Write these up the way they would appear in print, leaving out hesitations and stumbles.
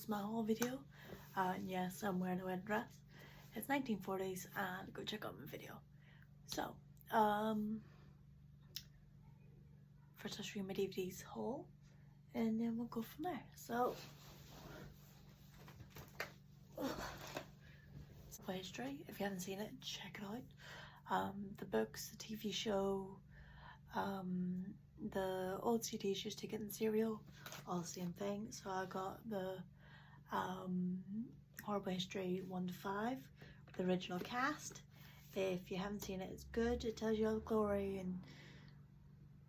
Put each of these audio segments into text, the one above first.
my haul video. And yes, I'm wearing a wedding dress. It's 1940s and go check out my video. So, first I'll show you my DVDs haul and then we'll go from there. So, it's a history. If you haven't seen it, check it out. The books, the TV show, the old CDs used to get in cereal, all the same thing. So I got the Horrible History 1 to 5 with the original cast. If you haven't seen it, it's good. It tells you all the glory and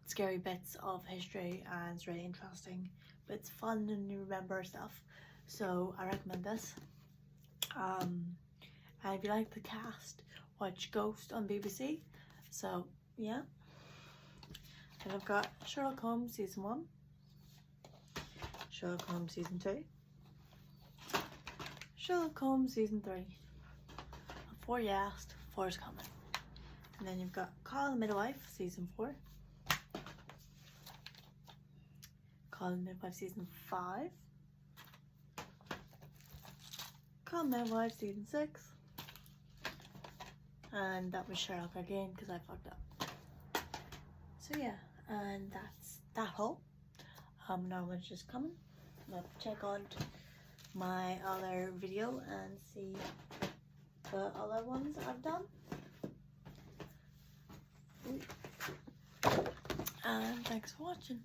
scary bits of history and it's really interesting, but it's fun and you remember stuff, so I recommend this. And if you like the cast, watch Ghost on BBC. So yeah. And I've got Sherlock Holmes season 1, Sherlock Holmes season 2, Sherlock Holmes season 3. Before you asked, 4 is coming. And then you've got Call the Midwife season 4, Call the Midwife season 5, Call the Midwife season 6, and that was Sherlock again because I fucked up. So yeah, and that's that haul. Now it's just coming. I'll check out my other video and see the other ones I've done. And thanks for watching.